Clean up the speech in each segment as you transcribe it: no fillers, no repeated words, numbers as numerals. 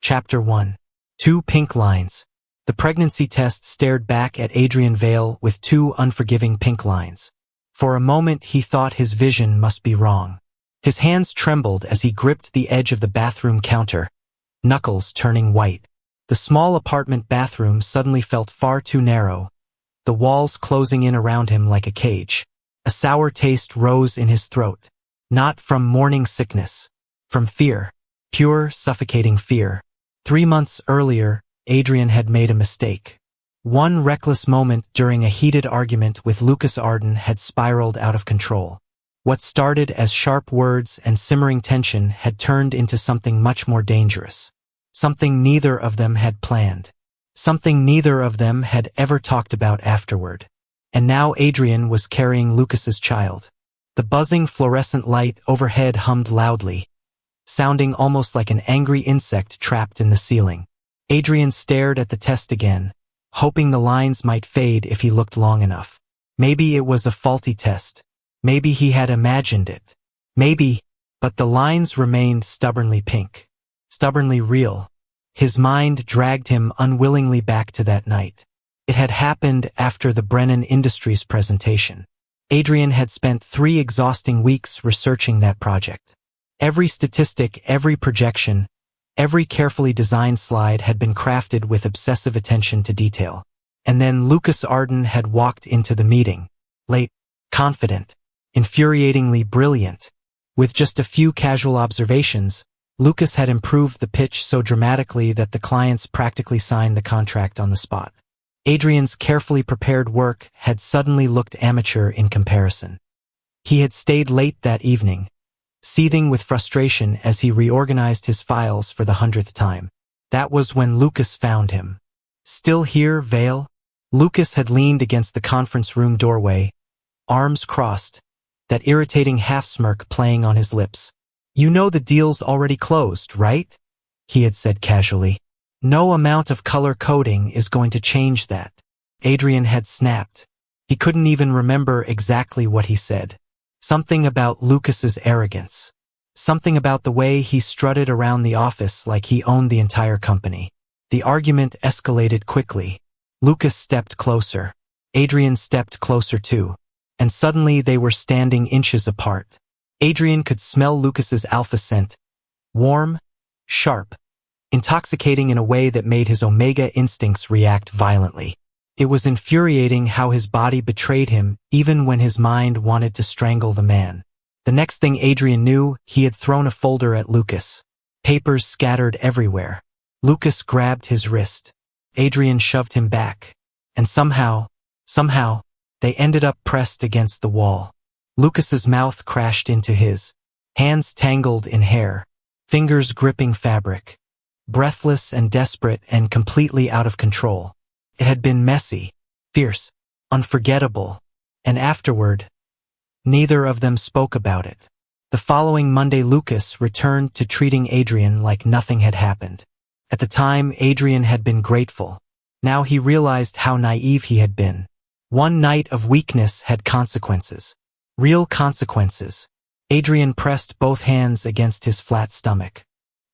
Chapter 1. 2 Pink Lines. The pregnancy test stared back at Adrian Vale with 2 unforgiving pink lines. For a moment he thought his vision must be wrong. His hands trembled as he gripped the edge of the bathroom counter, knuckles turning white. The small apartment bathroom suddenly felt far too narrow, the walls closing in around him like a cage. A sour taste rose in his throat. Not from morning sickness. From fear. Pure, suffocating fear. 3 months earlier, Adrian had made a mistake. One reckless moment during a heated argument with Lucas Arden had spiraled out of control. What started as sharp words and simmering tension had turned into something much more dangerous. Something neither of them had planned. Something neither of them had ever talked about afterward. And now Adrian was carrying Lucas's child. The buzzing fluorescent light overhead hummed loudly, sounding almost like an angry insect trapped in the ceiling. Adrian stared at the test again, hoping the lines might fade if he looked long enough. Maybe it was a faulty test. Maybe he had imagined it. Maybe, but the lines remained stubbornly pink. Stubbornly real. His mind dragged him unwillingly back to that night. It had happened after the Brennan Industries presentation. Adrian had spent 3 exhausting weeks researching that project. Every statistic, every projection, every carefully designed slide had been crafted with obsessive attention to detail. And then Lucas Arden had walked into the meeting, late, confident, infuriatingly brilliant. With just a few casual observations, Lucas had improved the pitch so dramatically that the clients practically signed the contract on the spot. Adrian's carefully prepared work had suddenly looked amateur in comparison. He had stayed late that evening, seething with frustration as he reorganized his files for the 100th time. That was when Lucas found him. Still here, Vale? Lucas had leaned against the conference room doorway, arms crossed, that irritating half-smirk playing on his lips. You know the deal's already closed, right? He had said casually. No amount of color coding is going to change that. Adrian had snapped. He couldn't even remember exactly what he said. Something about Lucas's arrogance. Something about the way he strutted around the office like he owned the entire company. The argument escalated quickly. Lucas stepped closer. Adrian stepped closer too. And suddenly they were standing inches apart. Adrian could smell Lucas's alpha scent. Warm, sharp, intoxicating in a way that made his omega instincts react violently. It was infuriating how his body betrayed him even when his mind wanted to strangle the man. The next thing Adrian knew, he had thrown a folder at Lucas. Papers scattered everywhere. Lucas grabbed his wrist. Adrian shoved him back. And somehow, they ended up pressed against the wall. Lucas's mouth crashed into his. Hands tangled in hair. Fingers gripping fabric. Breathless and desperate and completely out of control. It had been messy, fierce, unforgettable, and afterward, neither of them spoke about it. The following Monday, Lucas returned to treating Adrian like nothing had happened. At the time, Adrian had been grateful. Now he realized how naive he had been. One night of weakness had consequences. Real consequences. Adrian pressed both hands against his flat stomach.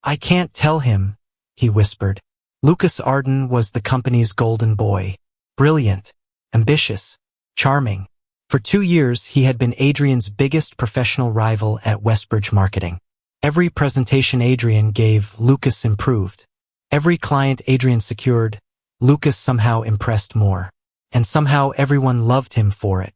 I can't tell him, he whispered. Lucas Arden was the company's golden boy. Brilliant, ambitious, charming. For 2 years, he had been Adrian's biggest professional rival at Westbridge Marketing. Every presentation Adrian gave, Lucas improved. Every client Adrian secured, Lucas somehow impressed more. And somehow everyone loved him for it.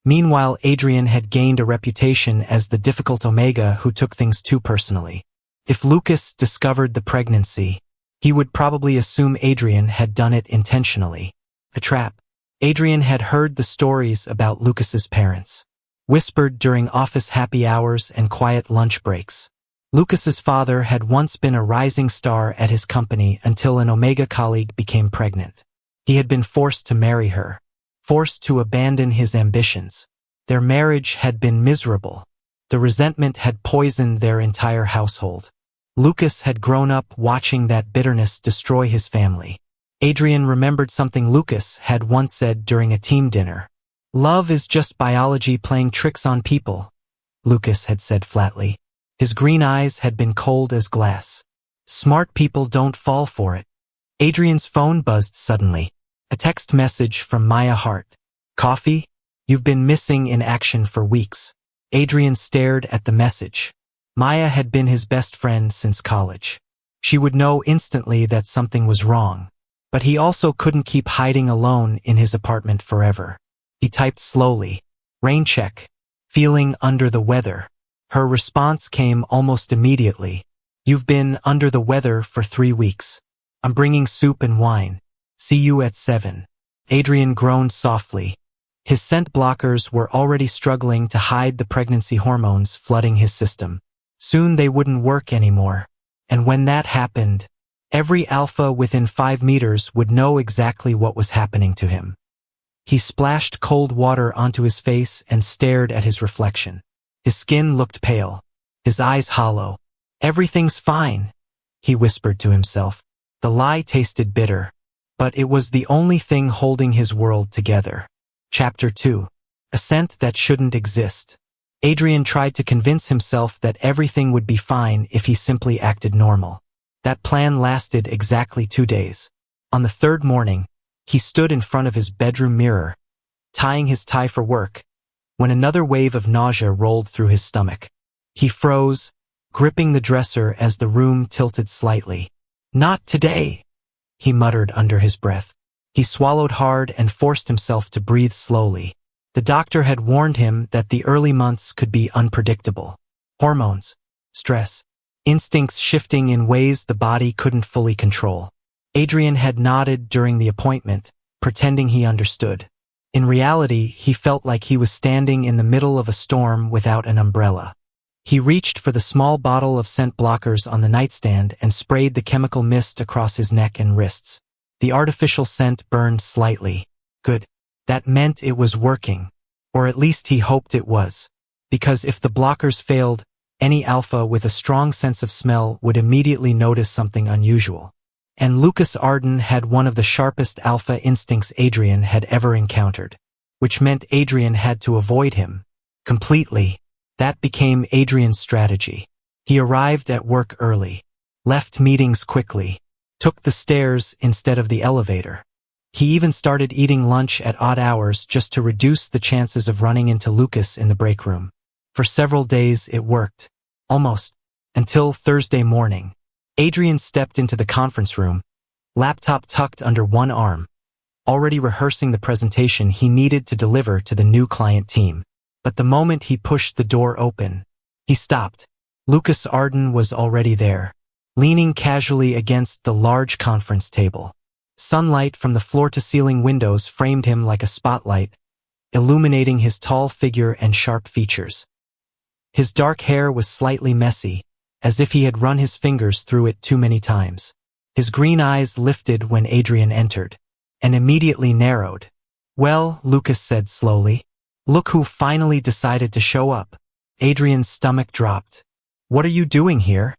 Meanwhile, Adrian had gained a reputation as the difficult omega who took things too personally. If Lucas discovered the pregnancy, he would probably assume Adrian had done it intentionally. A trap. Adrian had heard the stories about Lucas's parents, whispered during office happy hours and quiet lunch breaks. Lucas's father had once been a rising star at his company until an Omega colleague became pregnant. He had been forced to marry her, forced to abandon his ambitions. Their marriage had been miserable. The resentment had poisoned their entire household. Lucas had grown up watching that bitterness destroy his family. Adrian remembered something Lucas had once said during a team dinner. Love is just biology playing tricks on people, Lucas had said flatly. His green eyes had been cold as glass. Smart people don't fall for it. Adrian's phone buzzed suddenly. A text message from Maya Hart. Coffee? You've been missing in action for weeks. Adrian stared at the message. Maya had been his best friend since college. She would know instantly that something was wrong. But he also couldn't keep hiding alone in his apartment forever. He typed slowly. Rain check. Feeling under the weather. Her response came almost immediately. You've been under the weather for 3 weeks. I'm bringing soup and wine. See you at 7. Adrian groaned softly. His scent blockers were already struggling to hide the pregnancy hormones flooding his system. Soon they wouldn't work anymore. And when that happened, every alpha within 5 meters would know exactly what was happening to him. He splashed cold water onto his face and stared at his reflection. His skin looked pale, his eyes hollow. Everything's fine, he whispered to himself. The lie tasted bitter, but it was the only thing holding his world together. Chapter 2. A scent that shouldn't exist. Adrian tried to convince himself that everything would be fine if he simply acted normal. That plan lasted exactly 2 days. On the 3rd morning, he stood in front of his bedroom mirror, tying his tie for work, when another wave of nausea rolled through his stomach. He froze, gripping the dresser as the room tilted slightly. Not today, he muttered under his breath. He swallowed hard and forced himself to breathe slowly. The doctor had warned him that the early months could be unpredictable. Hormones, stress, instincts shifting in ways the body couldn't fully control. Adrian had nodded during the appointment, pretending he understood. In reality, he felt like he was standing in the middle of a storm without an umbrella. He reached for the small bottle of scent blockers on the nightstand and sprayed the chemical mist across his neck and wrists. The artificial scent burned slightly. Good. That meant it was working. Or at least he hoped it was. Because if the blockers failed, any alpha with a strong sense of smell would immediately notice something unusual. And Lucas Arden had one of the sharpest alpha instincts Adrian had ever encountered, which meant Adrian had to avoid him completely. That became Adrian's strategy. He arrived at work early, left meetings quickly, took the stairs instead of the elevator. He even started eating lunch at odd hours just to reduce the chances of running into Lucas in the break room. For several days it worked. Almost. Until Thursday morning. Adrian stepped into the conference room, laptop tucked under one arm, already rehearsing the presentation he needed to deliver to the new client team. But the moment he pushed the door open, he stopped. Lucas Arden was already there, leaning casually against the large conference table. Sunlight from the floor-to-ceiling windows framed him like a spotlight, illuminating his tall figure and sharp features. His dark hair was slightly messy, as if he had run his fingers through it too many times. His green eyes lifted when Adrian entered, and immediately narrowed. Well, Lucas said slowly. Look who finally decided to show up. Adrian's stomach dropped. What are you doing here?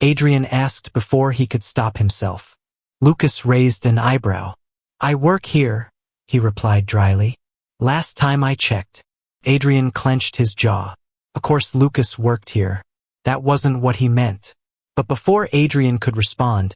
Adrian asked before he could stop himself. Lucas raised an eyebrow. I work here, he replied dryly. Last time I checked. Adrian clenched his jaw. Of course Lucas worked here. That wasn't what he meant. But before Adrian could respond,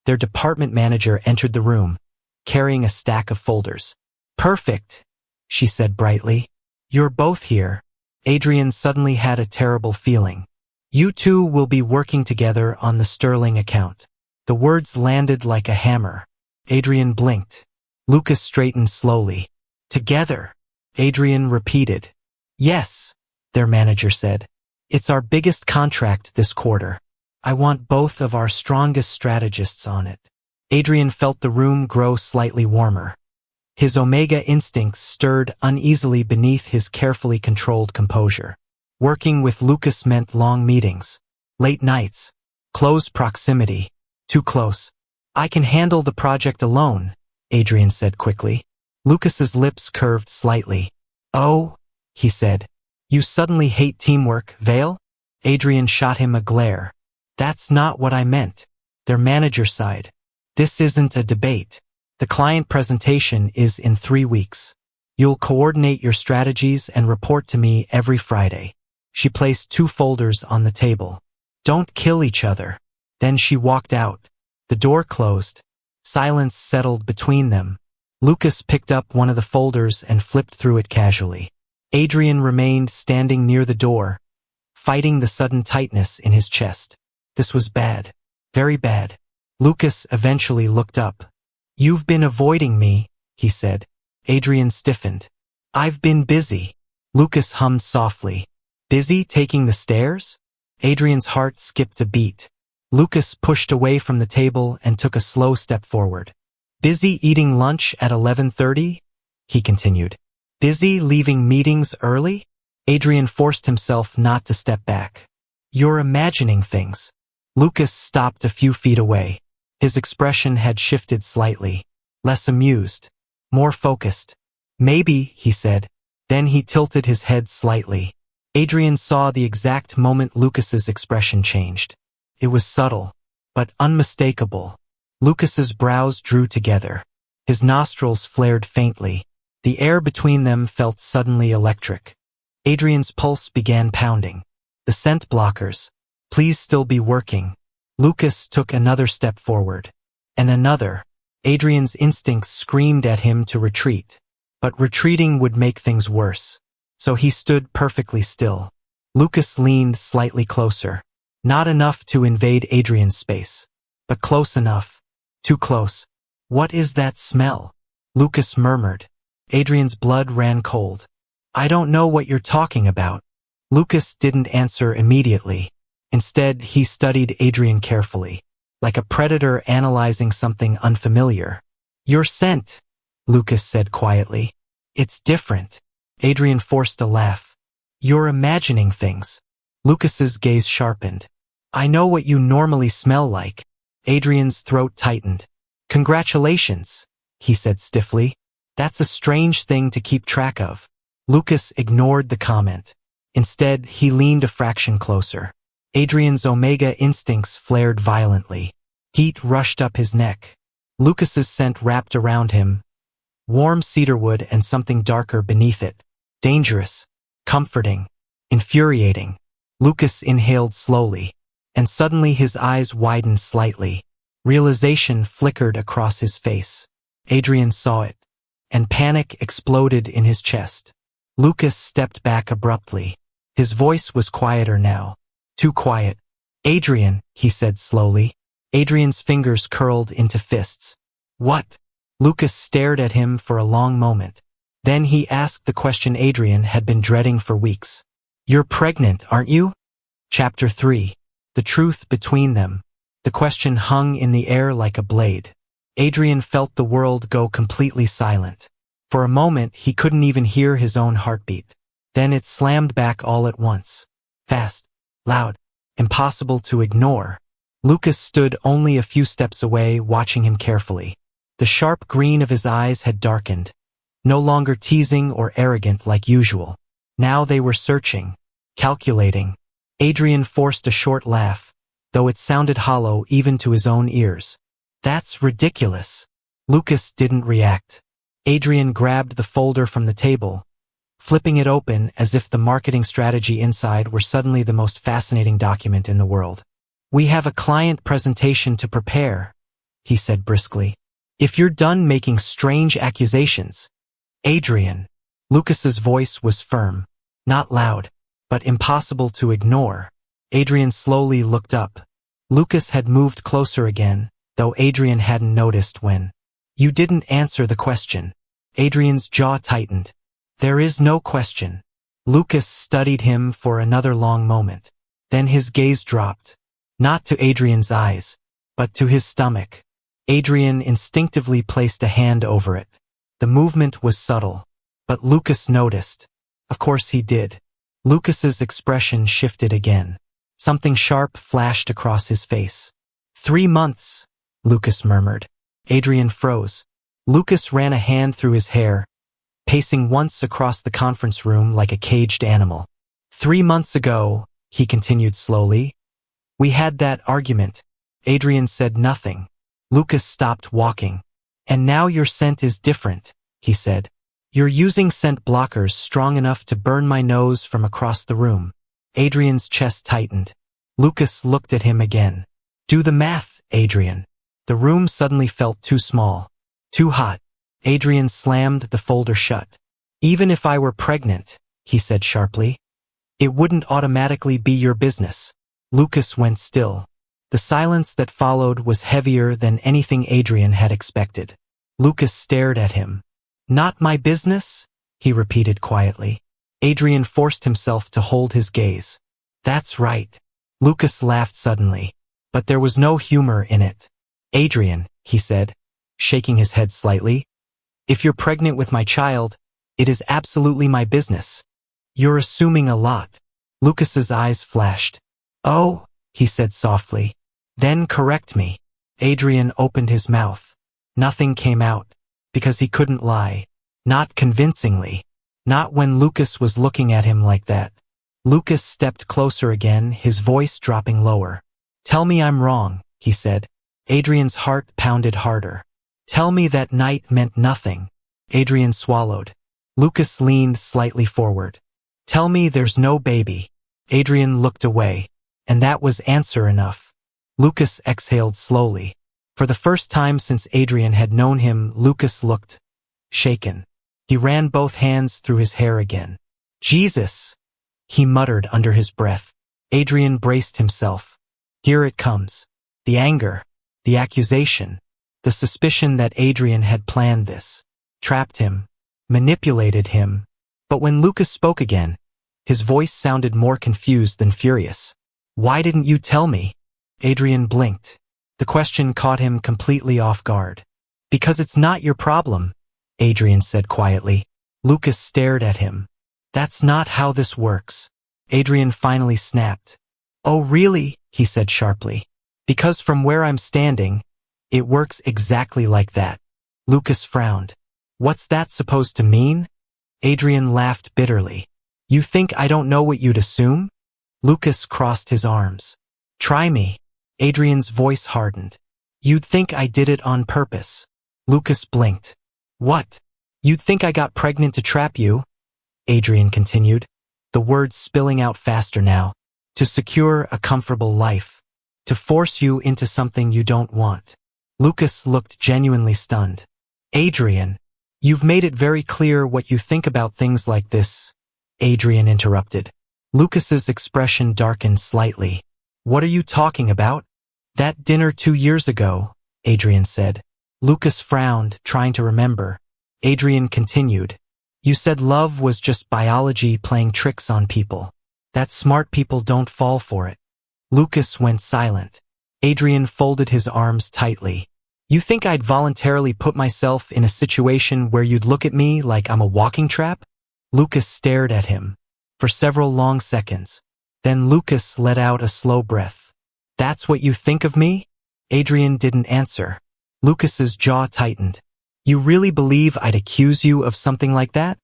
their department manager entered the room, carrying a stack of folders. Perfect, she said brightly. You're both here. Adrian suddenly had a terrible feeling. You two will be working together on the Sterling account. The words landed like a hammer. Adrian blinked. Lucas straightened slowly. Together, Adrian repeated. Yes, their manager said. It's our biggest contract this quarter. I want both of our strongest strategists on it. Adrian felt the room grow slightly warmer. His Omega instincts stirred uneasily beneath his carefully controlled composure. Working with Lucas meant long meetings, late nights, close proximity. Too close. I can handle the project alone, Adrian said quickly. Lucas's lips curved slightly. Oh, he said. You suddenly hate teamwork, Vale? Adrian shot him a glare. That's not what I meant. Their manager sighed. This isn't a debate. The client presentation is in 3 weeks. You'll coordinate your strategies and report to me every Friday. She placed 2 folders on the table. Don't kill each other. Then she walked out. The door closed. Silence settled between them. Lucas picked up one of the folders and flipped through it casually. Adrian remained standing near the door, fighting the sudden tightness in his chest. This was bad. Very bad. Lucas eventually looked up. "You've been avoiding me," he said. Adrian stiffened. "I've been busy." Lucas hummed softly. "Busy taking the stairs?" Adrian's heart skipped a beat. Lucas pushed away from the table and took a slow step forward. "Busy eating lunch at 11:30? He continued. "Busy leaving meetings early?" Adrian forced himself not to step back. "You're imagining things." Lucas stopped a few feet away. His expression had shifted slightly. Less amused. More focused. "Maybe," he said. Then he tilted his head slightly. Adrian saw the exact moment Lucas's expression changed. It was subtle, but unmistakable. Lucas's brows drew together. His nostrils flared faintly. The air between them felt suddenly electric. Adrian's pulse began pounding. The scent blockers. Please still be working. Lucas took another step forward. And another. Adrian's instincts screamed at him to retreat. But retreating would make things worse. So he stood perfectly still. Lucas leaned slightly closer. Not enough to invade Adrian's space. But close enough. Too close. "What is that smell?" Lucas murmured. Adrian's blood ran cold. "I don't know what you're talking about." Lucas didn't answer immediately. Instead, he studied Adrian carefully, like a predator analyzing something unfamiliar. "Your scent," Lucas said quietly. "It's different." Adrian forced a laugh. "You're imagining things." Lucas's gaze sharpened. "I know what you normally smell like." Adrian's throat tightened. "Congratulations," he said stiffly. "That's a strange thing to keep track of." Lucas ignored the comment. Instead, he leaned a fraction closer. Adrian's omega instincts flared violently. Heat rushed up his neck. Lucas's scent wrapped around him. Warm cedarwood and something darker beneath it. Dangerous. Comforting. Infuriating. Lucas inhaled slowly. And suddenly his eyes widened slightly. Realization flickered across his face. Adrian saw it. And panic exploded in his chest. Lucas stepped back abruptly. His voice was quieter now. Too quiet. "Adrian," he said slowly. Adrian's fingers curled into fists. "What?" Lucas stared at him for a long moment. Then he asked the question Adrian had been dreading for weeks. "You're pregnant, aren't you?" Chapter 3. The truth between them. The question hung in the air like a blade. Adrian felt the world go completely silent. For a moment, he couldn't even hear his own heartbeat. Then it slammed back all at once. Fast. Loud. Impossible to ignore. Lucas stood only a few steps away, watching him carefully. The sharp green of his eyes had darkened. No longer teasing or arrogant like usual. Now they were searching. Calculating. Adrian forced a short laugh, though it sounded hollow even to his own ears. "That's ridiculous." Lucas didn't react. Adrian grabbed the folder from the table, flipping it open as if the marketing strategy inside were suddenly the most fascinating document in the world. "We have a client presentation to prepare," he said briskly. "If you're done making strange accusations." "Adrian." Lucas's voice was firm, not loud, but impossible to ignore. Adrian slowly looked up. Lucas had moved closer again, though Adrian hadn't noticed when. "You didn't answer the question." Adrian's jaw tightened. "There is no question." Lucas studied him for another long moment. Then his gaze dropped. Not to Adrian's eyes, but to his stomach. Adrian instinctively placed a hand over it. The movement was subtle, but Lucas noticed. Of course he did. Lucas's expression shifted again. Something sharp flashed across his face. 3 months, Lucas murmured. Adrian froze. Lucas ran a hand through his hair, pacing once across the conference room like a caged animal. 3 months ago, he continued slowly, we had that argument. Adrian said nothing. Lucas stopped walking. "And now your scent is different," he said. "You're using scent blockers strong enough to burn my nose from across the room." Adrian's chest tightened. Lucas looked at him again. Do the math, Adrian. The room suddenly felt too small. Too hot. Adrian slammed the folder shut. Even if I were pregnant, he said sharply, it wouldn't automatically be your business. Lucas went still. The silence that followed was heavier than anything Adrian had expected. Lucas stared at him. Not my business? He repeated quietly. Adrian forced himself to hold his gaze. That's right. Lucas laughed suddenly, but there was no humor in it. Adrian, he said, shaking his head slightly, if you're pregnant with my child, it is absolutely my business. You're assuming a lot. Lucas's eyes flashed. Oh, he said softly. Then correct me. Adrian opened his mouth. Nothing came out, because he couldn't lie. Not convincingly. Not when Lucas was looking at him like that. Lucas stepped closer again, his voice dropping lower. Tell me I'm wrong, he said. Adrian's heart pounded harder. Tell me that night meant nothing. Adrian swallowed. Lucas leaned slightly forward. Tell me there's no baby. Adrian looked away, and that was answer enough. Lucas exhaled slowly. For the first time since Adrian had known him, Lucas looked shaken. He ran both hands through his hair again. Jesus! He muttered under his breath. Adrian braced himself. Here it comes. The anger, the accusation, the suspicion that Adrian had planned this, trapped him, manipulated him. But when Lucas spoke again, his voice sounded more confused than furious. Why didn't you tell me? Adrian blinked. The question caught him completely off guard. Because it's not your problem, Adrian said quietly. Lucas stared at him. That's not how this works. Adrian finally snapped. Oh really? He said sharply. Because from where I'm standing, it works exactly like that. Lucas frowned. What's that supposed to mean? Adrian laughed bitterly. You think I don't know what you'd assume? Lucas crossed his arms. Try me. Adrian's voice hardened. You'd think I did it on purpose. Lucas blinked. What? You'd think I got pregnant to trap you? Adrian continued, the words spilling out faster now. To secure a comfortable life. To force you into something you don't want. Lucas looked genuinely stunned. Adrian, you've made it very clear what you think about things like this. Adrian interrupted. Lucas's expression darkened slightly. What are you talking about? That dinner 2 years ago, Adrian said. Lucas frowned, trying to remember. Adrian continued. You said love was just biology playing tricks on people. That smart people don't fall for it. Lucas went silent. Adrian folded his arms tightly. You think I'd voluntarily put myself in a situation where you'd look at me like I'm a walking trap? Lucas stared at him for several long seconds. Then Lucas let out a slow breath. That's what you think of me? Adrian didn't answer. Lucas's jaw tightened. You really believe I'd accuse you of something like that?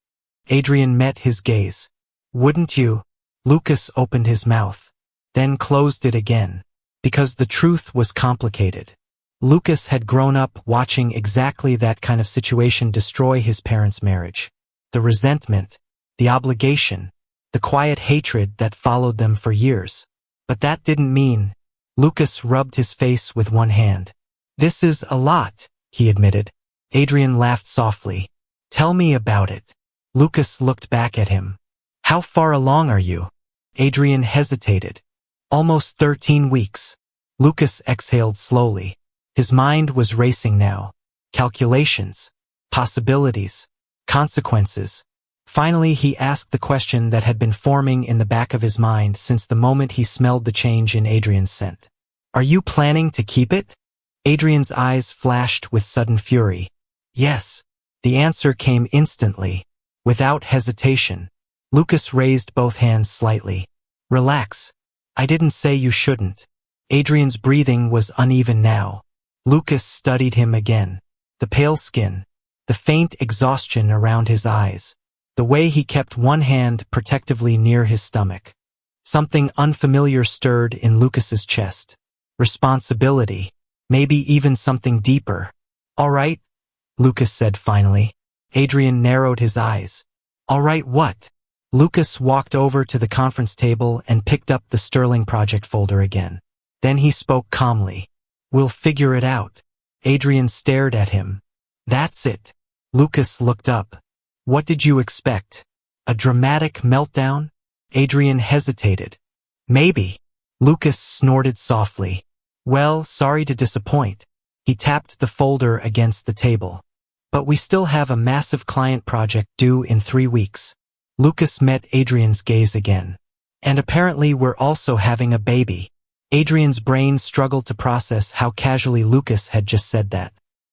Adrian met his gaze. Wouldn't you? Lucas opened his mouth, then closed it again, because the truth was complicated. Lucas had grown up watching exactly that kind of situation destroy his parents' marriage. The resentment, the obligation, the quiet hatred that followed them for years. But that didn't mean. Lucas rubbed his face with one hand. This is a lot, he admitted. Adrian laughed softly. Tell me about it. Lucas looked back at him. How far along are you? Adrian hesitated. Almost 13 weeks. Lucas exhaled slowly. His mind was racing now. Calculations, possibilities, consequences. Finally, he asked the question that had been forming in the back of his mind since the moment he smelled the change in Adrian's scent. Are you planning to keep it? Adrian's eyes flashed with sudden fury. Yes. The answer came instantly, without hesitation. Lucas raised both hands slightly. Relax. I didn't say you shouldn't. Adrian's breathing was uneven now. Lucas studied him again. The pale skin, the faint exhaustion around his eyes, the way he kept one hand protectively near his stomach. Something unfamiliar stirred in Lucas's chest. Responsibility. Maybe even something deeper. All right, Lucas said finally. Adrian narrowed his eyes. All right, what? Lucas walked over to the conference table and picked up the Sterling project folder again. Then he spoke calmly. We'll figure it out. Adrian stared at him. That's it. Lucas looked up. What did you expect? A dramatic meltdown? Adrian hesitated. Maybe. Lucas snorted softly. Well, sorry to disappoint. He tapped the folder against the table. But we still have a massive client project due in 3 weeks. Lucas met Adrian's gaze again. And apparently we're also having a baby. Adrian's brain struggled to process how casually Lucas had just said that.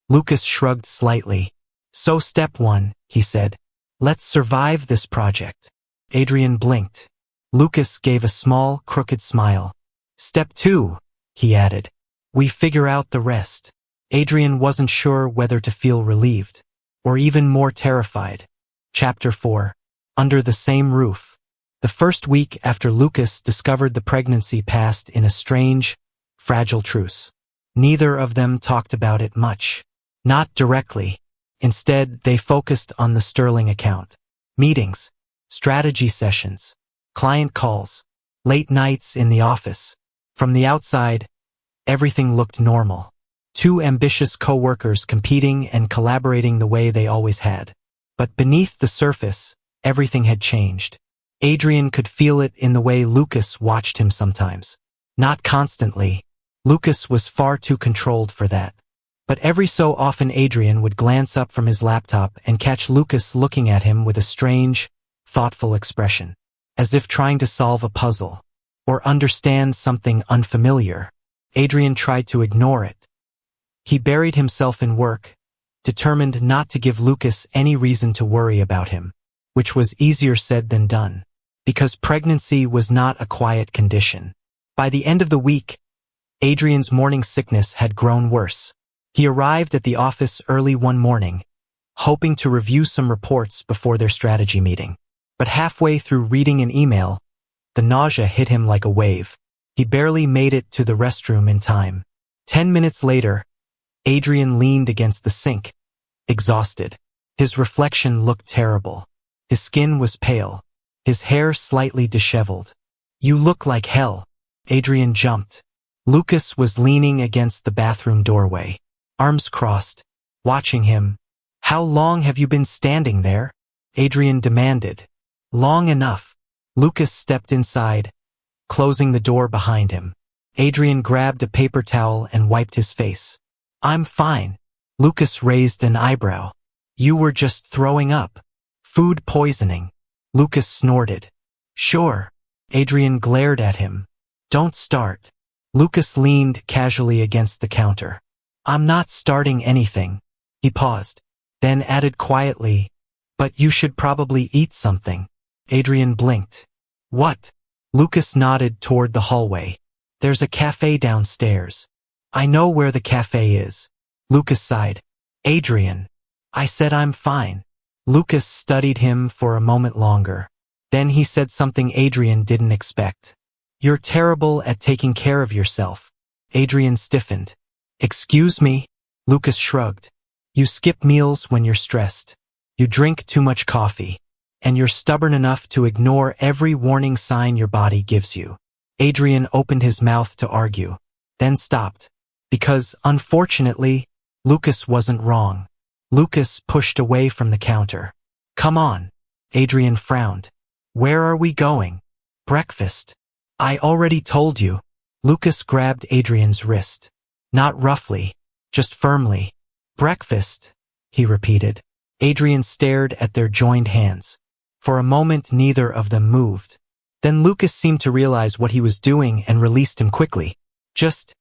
Lucas shrugged slightly. So step 1, he said. Let's survive this project. Adrian blinked. Lucas gave a small, crooked smile. Step 2, he added. We figure out the rest. Adrian wasn't sure whether to feel relieved, or even more terrified. Chapter 4. Under the same roof. The first week after Lucas discovered the pregnancy passed in a strange, fragile truce. Neither of them talked about it much. Not directly. Instead, they focused on the Sterling account. Meetings, strategy sessions, client calls, late nights in the office. From the outside, everything looked normal. 2 ambitious co-workers competing and collaborating the way they always had. But beneath the surface, everything had changed. Adrian could feel it in the way Lucas watched him sometimes. Not constantly. Lucas was far too controlled for that. But every so often Adrian would glance up from his laptop and catch Lucas looking at him with a strange, thoughtful expression, as if trying to solve a puzzle, or understand something unfamiliar. Adrian tried to ignore it. He buried himself in work, determined not to give Lucas any reason to worry about him, which was easier said than done, because pregnancy was not a quiet condition. By the end of the week, Adrian's morning sickness had grown worse. He arrived at the office early one morning, hoping to review some reports before their strategy meeting. But halfway through reading an email, the nausea hit him like a wave. He barely made it to the restroom in time. 10 minutes later, Adrian leaned against the sink, exhausted. His reflection looked terrible. His skin was pale, his hair slightly disheveled. You look like hell. Adrian jumped. Lucas was leaning against the bathroom doorway, arms crossed, watching him. How long have you been standing there? Adrian demanded. Long enough. Lucas stepped inside, closing the door behind him. Adrian grabbed a paper towel and wiped his face. I'm fine. Lucas raised an eyebrow. You were just throwing up. Food poisoning. Lucas snorted. Sure. Adrian glared at him. Don't start. Lucas leaned casually against the counter. I'm not starting anything. He paused, then added quietly, but you should probably eat something. Adrian blinked. What? Lucas nodded toward the hallway. There's a cafe downstairs. I know where the cafe is. Lucas sighed. Adrian. I said I'm fine. Lucas studied him for a moment longer. Then he said something Adrian didn't expect. You're terrible at taking care of yourself. Adrian stiffened. Excuse me? Lucas shrugged. You skip meals when you're stressed. You drink too much coffee. And you're stubborn enough to ignore every warning sign your body gives you. Adrian opened his mouth to argue, then stopped. Because, unfortunately, Lucas wasn't wrong. Lucas pushed away from the counter. Come on. Adrian frowned. Where are we going? Breakfast. I already told you. Lucas grabbed Adrian's wrist. Not roughly, just firmly. Breakfast, he repeated. Adrian stared at their joined hands. For a moment, neither of them moved. Then Lucas seemed to realize what he was doing and released him quickly. Just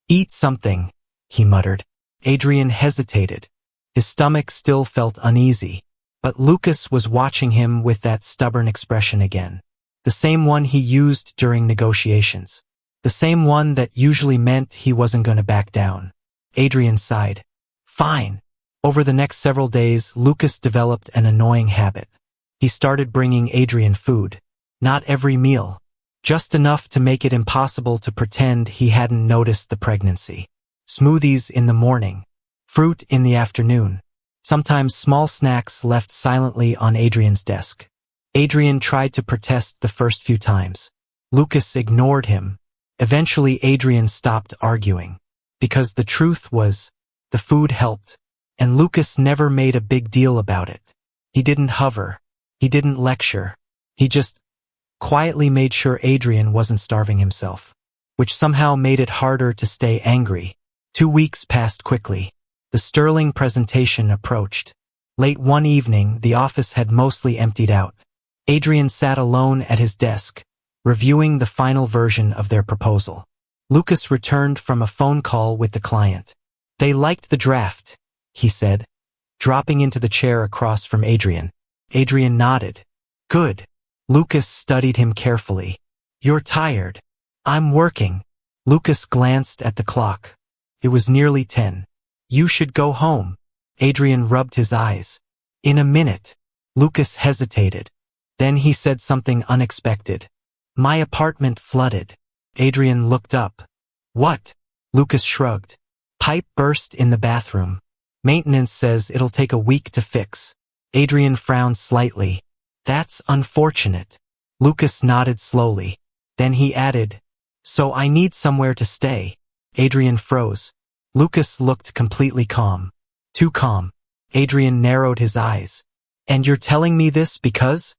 eat something, he muttered. Adrian hesitated. His stomach still felt uneasy, but Lucas was watching him with that stubborn expression again. The same one he used during negotiations. The same one that usually meant he wasn't going to back down. Adrian sighed. Fine. Over the next several days, Lucas developed an annoying habit. He started bringing Adrian food. Not every meal. Just enough to make it impossible to pretend he hadn't noticed the pregnancy. Smoothies in the morning. Fruit in the afternoon. Sometimes small snacks left silently on Adrian's desk. Adrian tried to protest the first few times. Lucas ignored him. Eventually Adrian stopped arguing. Because the truth was, the food helped. And Lucas never made a big deal about it. He didn't hover. He didn't lecture. He just quietly made sure Adrian wasn't starving himself, which somehow made it harder to stay angry. 2 weeks passed quickly. The sterling presentation approached. Late one evening, the office had mostly emptied out. Adrian sat alone at his desk, reviewing the final version of their proposal. Lucas returned from a phone call with the client. They liked the draft, he said, dropping into the chair across from Adrian. Adrian nodded. Good. Lucas studied him carefully. You're tired. I'm working. Lucas glanced at the clock. It was nearly 10. You should go home. Adrian rubbed his eyes. In a minute. Lucas hesitated. Then he said something unexpected. My apartment flooded. Adrian looked up. What? Lucas shrugged. Pipe burst in the bathroom. Maintenance says it'll take a week to fix. Adrian frowned slightly. That's unfortunate. Lucas nodded slowly. Then he added, so I need somewhere to stay. Adrian froze. Lucas looked completely calm. Too calm. Adrian narrowed his eyes. And you're telling me this because?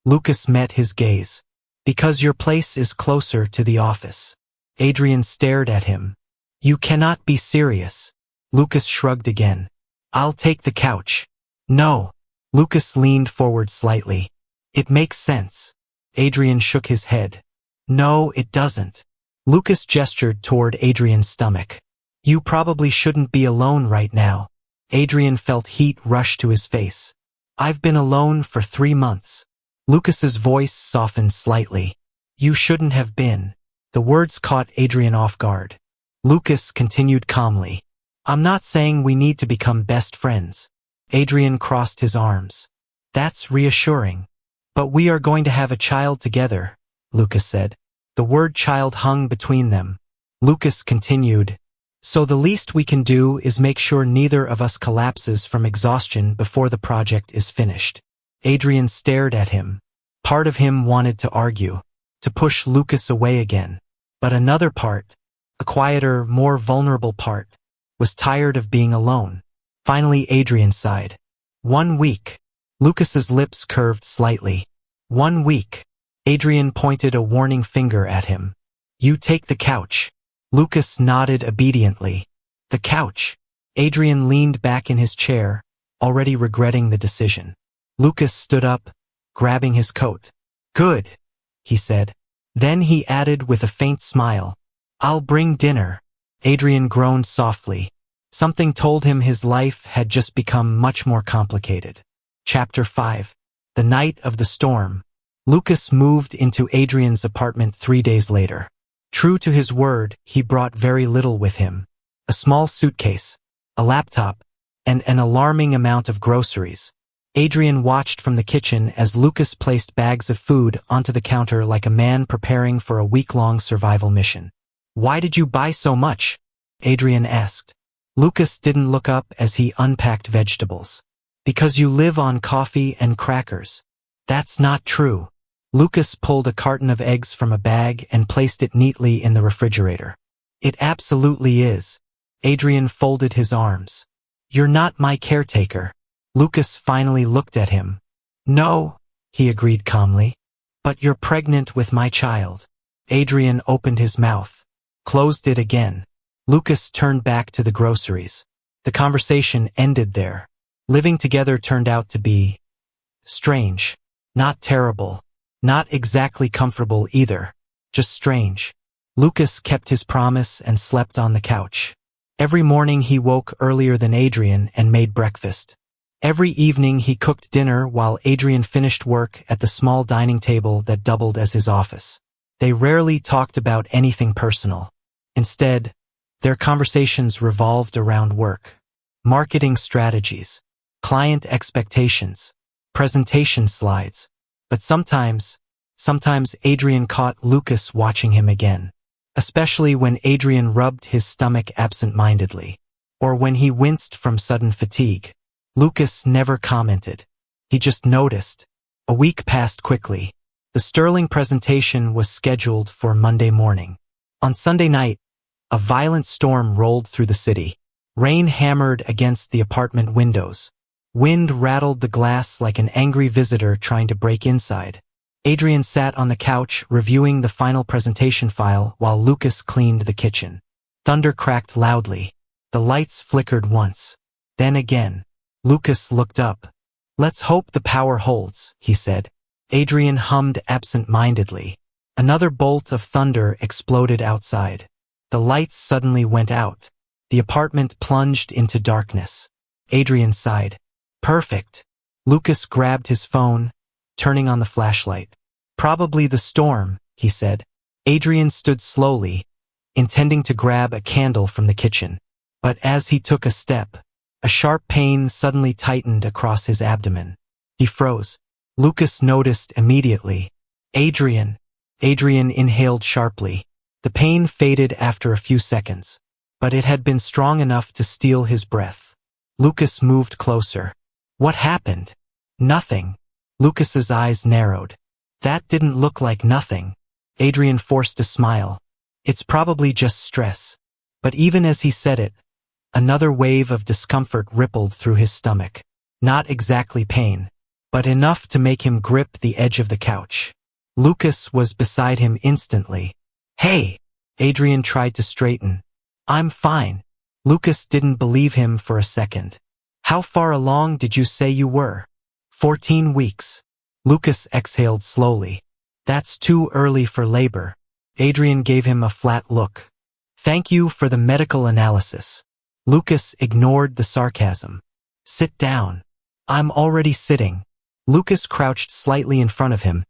Lucas met his gaze. Because your place is closer to the office. Adrian stared at him. You cannot be serious. Lucas shrugged again. I'll take the couch. No. Lucas leaned forward slightly. It makes sense. Adrian shook his head. No, it doesn't. Lucas gestured toward Adrian's stomach. You probably shouldn't be alone right now. Adrian felt heat rush to his face. I've been alone for 3 months. Lucas's voice softened slightly. You shouldn't have been. The words caught Adrian off guard. Lucas continued calmly. I'm not saying we need to become best friends. Adrian crossed his arms. That's reassuring. But we are going to have a child together, Lucas said. The word child hung between them. Lucas continued. So the least we can do is make sure neither of us collapses from exhaustion before the project is finished. Adrian stared at him. Part of him wanted to argue, to push Lucas away again. But another part, a quieter, more vulnerable part, was tired of being alone. Finally Adrian sighed. 1 week. Lucas's lips curved slightly. 1 week. Adrian pointed a warning finger at him. You take the couch. Lucas nodded obediently. The couch. Adrian leaned back in his chair, already regretting the decision. Lucas stood up, grabbing his coat. Good, he said. Then he added with a faint smile. I'll bring dinner. Adrian groaned softly. Something told him his life had just become much more complicated. Chapter 5. The night of the storm. Lucas moved into Adrian's apartment 3 days later. True to his word, he brought very little with him. A small suitcase, a laptop, and an alarming amount of groceries. Adrian watched from the kitchen as Lucas placed bags of food onto the counter like a man preparing for a week-long survival mission. Why did you buy so much? Adrian asked. Lucas didn't look up as he unpacked vegetables. Because you live on coffee and crackers. That's not true. Lucas pulled a carton of eggs from a bag and placed it neatly in the refrigerator. It absolutely is. Adrian folded his arms. You're not my caretaker. Lucas finally looked at him. No, he agreed calmly. But you're pregnant with my child. Adrian opened his mouth, closed it again. Lucas turned back to the groceries. The conversation ended there. Living together turned out to be strange, not terrible. Not exactly comfortable either, just strange. Lucas kept his promise and slept on the couch. Every morning he woke earlier than Adrian and made breakfast. Every evening he cooked dinner while Adrian finished work at the small dining table that doubled as his office. They rarely talked about anything personal. Instead, their conversations revolved around work, marketing strategies, client expectations, presentation slides. But sometimes Adrian caught Lucas watching him again, especially when Adrian rubbed his stomach absent-mindedly, or when he winced from sudden fatigue. Lucas never commented. He just noticed. A week passed quickly. The sterling presentation was scheduled for Monday morning. On Sunday night, a violent storm rolled through the city. Rain hammered against the apartment windows. Wind rattled the glass like an angry visitor trying to break inside. Adrian sat on the couch reviewing the final presentation file while Lucas cleaned the kitchen. Thunder cracked loudly. The lights flickered once. Then again. Lucas looked up. "Let's hope the power holds," he said. Adrian hummed absent-mindedly. Another bolt of thunder exploded outside. The lights suddenly went out. The apartment plunged into darkness. Adrian sighed. "Perfect." Lucas grabbed his phone, turning on the flashlight. "Probably the storm," he said. Adrian stood slowly, intending to grab a candle from the kitchen. But as he took a step, a sharp pain suddenly tightened across his abdomen. He froze. Lucas noticed immediately. "Adrian." Adrian inhaled sharply. The pain faded after a few seconds, but it had been strong enough to steal his breath. Lucas moved closer. "What happened?" "Nothing." Lucas's eyes narrowed. "That didn't look like nothing." Adrian forced a smile. "It's probably just stress." But even as he said it, another wave of discomfort rippled through his stomach. Not exactly pain, but enough to make him grip the edge of the couch. Lucas was beside him instantly. "Hey!" Adrian tried to straighten. "I'm fine." Lucas didn't believe him for a second. "How far along did you say you were?" 14 weeks. Lucas exhaled slowly. "That's too early for labor." Adrian gave him a flat look. "Thank you for the medical analysis." Lucas ignored the sarcasm. "Sit down." "I'm already sitting." Lucas crouched slightly in front of him,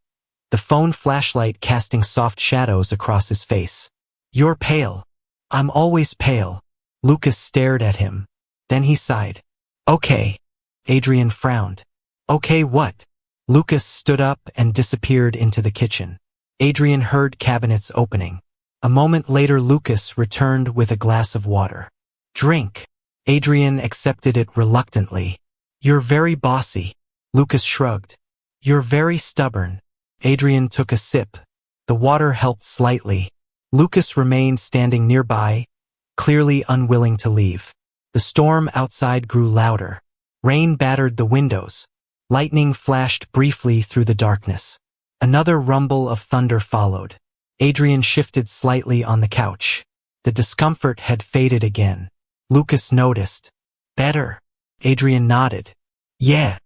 the phone flashlight casting soft shadows across his face. "You're pale." "I'm always pale." Lucas stared at him. Then he sighed. "Okay." Adrian frowned. "Okay what?" Lucas stood up and disappeared into the kitchen. Adrian heard cabinets opening. A moment later Lucas returned with a glass of water. "Drink." Adrian accepted it reluctantly. "You're very bossy." Lucas shrugged. "You're very stubborn." Adrian took a sip. The water helped slightly. Lucas remained standing nearby, clearly unwilling to leave. The storm outside grew louder. Rain battered the windows. Lightning flashed briefly through the darkness. Another rumble of thunder followed. Adrian shifted slightly on the couch. The discomfort had faded again. Lucas noticed. "Better?" Adrian nodded. "Yeah."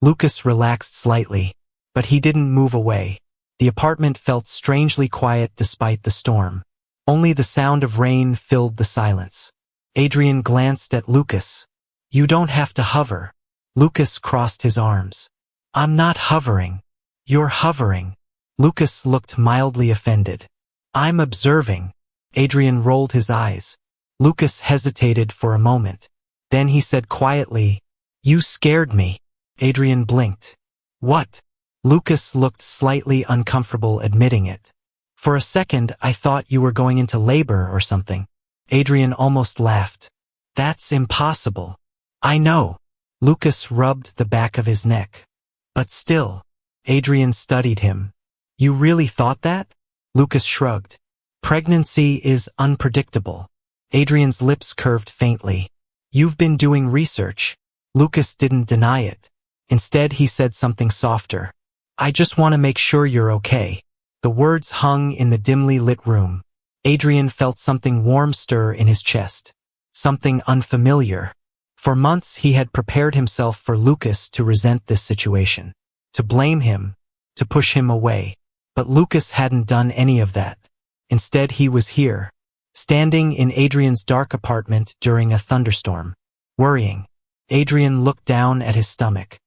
Lucas relaxed slightly, but he didn't move away. The apartment felt strangely quiet despite the storm. Only the sound of rain filled the silence. Adrian glanced at Lucas. "You don't have to hover." Lucas crossed his arms. "I'm not hovering." "You're hovering." Lucas looked mildly offended. "I'm observing." Adrian rolled his eyes. Lucas hesitated for a moment. Then he said quietly, "You scared me." Adrian blinked. "What?" Lucas looked slightly uncomfortable admitting it. "For a second I thought you were going into labor or something." Adrian almost laughed. "That's impossible." "I know." Lucas rubbed the back of his neck. "But still." Adrian studied him. "You really thought that?" Lucas shrugged. "Pregnancy is unpredictable." Adrian's lips curved faintly. "You've been doing research." Lucas didn't deny it. Instead he said something softer. "I just want to make sure you're okay." The words hung in the dimly lit room. Adrian felt something warm stir in his chest. Something unfamiliar. For months he had prepared himself for Lucas to resent this situation, to blame him, to push him away. But Lucas hadn't done any of that. Instead he was here, standing in Adrian's dark apartment during a thunderstorm, worrying. Adrian looked down at his stomach,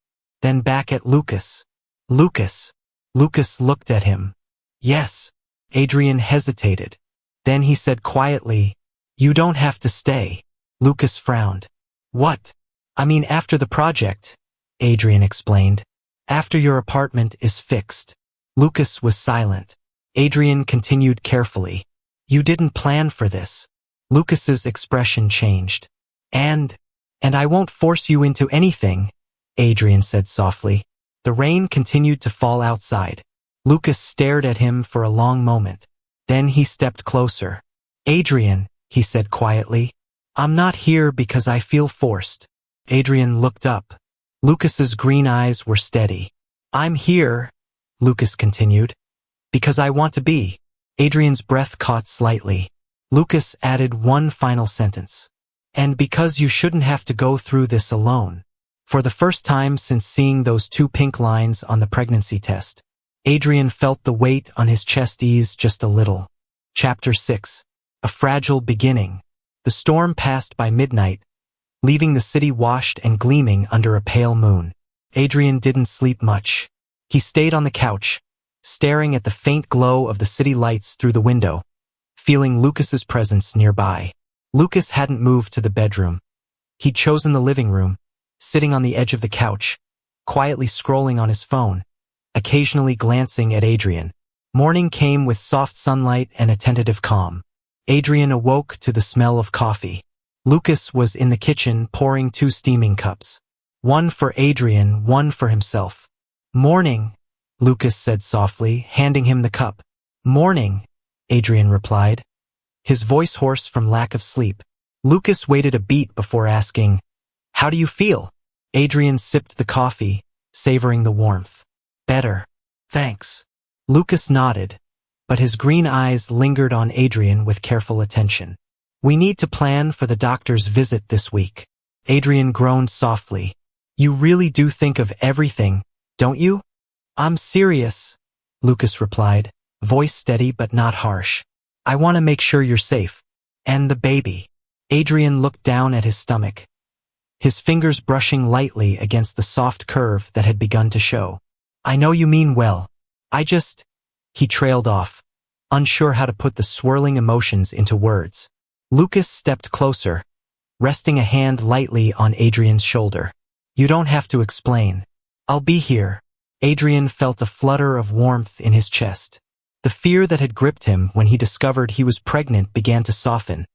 then back at Lucas. "Lucas." Lucas looked at him. "Yes." Adrian hesitated. Then he said quietly, "You don't have to stay." Lucas frowned. "What?" "I mean after the project," Adrian explained. "After your apartment is fixed." Lucas was silent. Adrian continued carefully. "You didn't plan for this." Lucas's expression changed. And I won't force you into anything," Adrian said softly. The rain continued to fall outside. Lucas stared at him for a long moment. Then he stepped closer. Adrian, he said quietly. I'm not here because I feel forced. Adrian looked up. Lucas's green eyes were steady. I'm here, Lucas continued, because I want to be. Adrian's breath caught slightly. Lucas added one final sentence. And because you shouldn't have to go through this alone. For the first time since seeing those 2 pink lines on the pregnancy test, Adrian felt the weight on his chest ease just a little. Chapter 6. A fragile beginning. The storm passed by midnight, leaving the city washed and gleaming under a pale moon. Adrian didn't sleep much. He stayed on the couch, staring at the faint glow of the city lights through the window, feeling Lucas's presence nearby. Lucas hadn't moved to the bedroom. He'd chosen the living room, sitting on the edge of the couch, quietly scrolling on his phone, occasionally glancing at Adrian. Morning came with soft sunlight and a tentative calm. Adrian awoke to the smell of coffee. Lucas was in the kitchen pouring 2 steaming cups. One for Adrian, one for himself. Morning, Lucas said softly, handing him the cup. Morning, Adrian replied, his voice hoarse from lack of sleep. Lucas waited a beat before asking, How do you feel? Adrian sipped the coffee, savoring the warmth. Better. Thanks. Lucas nodded, but his green eyes lingered on Adrian with careful attention. We need to plan for the doctor's visit this week. Adrian groaned softly. You really do think of everything, don't you? I'm serious, Lucas replied, voice steady but not harsh. I want to make sure you're safe. And the baby. Adrian looked down at his stomach, his fingers brushing lightly against the soft curve that had begun to show. I know you mean well. He trailed off, unsure how to put the swirling emotions into words. Lucas stepped closer, resting a hand lightly on Adrian's shoulder. You don't have to explain. I'll be here. Adrian felt a flutter of warmth in his chest. The fear that had gripped him when he discovered he was pregnant began to soften,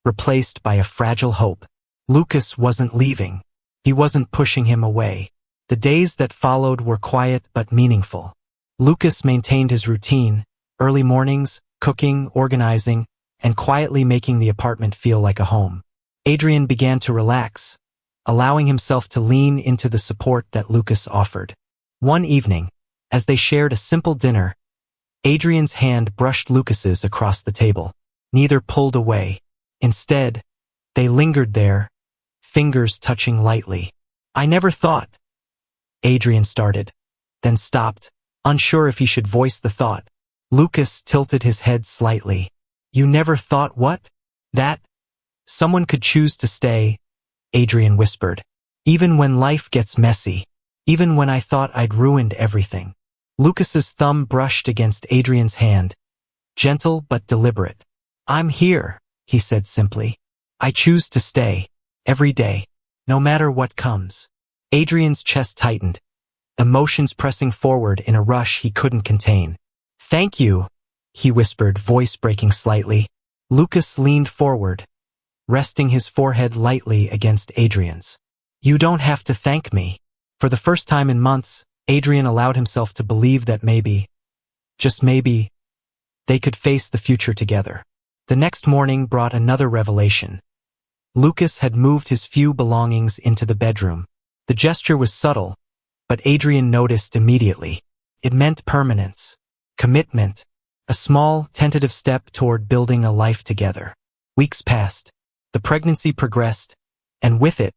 replaced by a fragile hope. Lucas wasn't leaving. He wasn't pushing him away. The days that followed were quiet but meaningful. Lucas maintained his routine, early mornings, cooking, organizing, and quietly making the apartment feel like a home. Adrian began to relax, allowing himself to lean into the support that Lucas offered. One evening, as they shared a simple dinner, Adrian's hand brushed Lucas's across the table. Neither pulled away. Instead, they lingered there, fingers touching lightly. I never thought, Adrian started, then stopped, unsure if he should voice the thought. Lucas tilted his head slightly. You never thought what? That someone could choose to stay, Adrian whispered. Even when life gets messy. Even when I thought I'd ruined everything. Lucas's thumb brushed against Adrian's hand, gentle but deliberate. I'm here, he said simply. I choose to stay, every day, no matter what comes. Adrian's chest tightened, emotions pressing forward in a rush he couldn't contain. Thank you, he whispered, voice breaking slightly. Lucas leaned forward, resting his forehead lightly against Adrian's. You don't have to thank me. For the first time in months, Adrian allowed himself to believe that maybe, just maybe, they could face the future together. The next morning brought another revelation. Lucas had moved his few belongings into the bedroom. The gesture was subtle, but Adrian noticed immediately. It meant permanence, commitment, a small, tentative step toward building a life together. Weeks passed. The pregnancy progressed, and with it,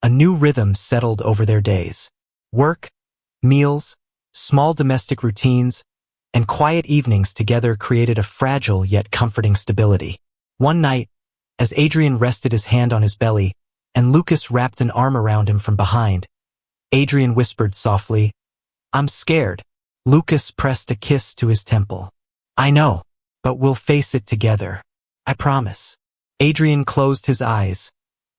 a new rhythm settled over their days. Work, meals, small domestic routines, and quiet evenings together created a fragile yet comforting stability. One night, as Adrian rested his hand on his belly, and Lucas wrapped an arm around him from behind, Adrian whispered softly, I'm scared. Lucas pressed a kiss to his temple. I know, but we'll face it together. I promise. Adrian closed his eyes,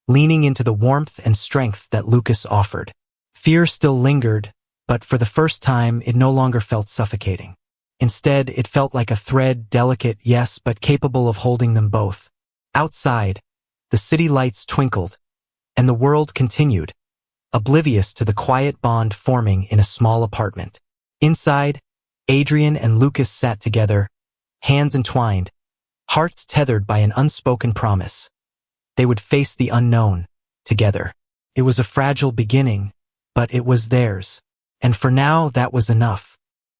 leaning into the warmth and strength that Lucas offered. Fear still lingered, but for the first time it no longer felt suffocating. Instead, it felt like a thread, delicate, yes, but capable of holding them both. Outside, the city lights twinkled, and the world continued, oblivious to the quiet bond forming in a small apartment. Inside, Adrian and Lucas sat together, hands entwined, hearts tethered by an unspoken promise. They would face the unknown, together. It was a fragile beginning, but it was theirs. And for now, that was enough.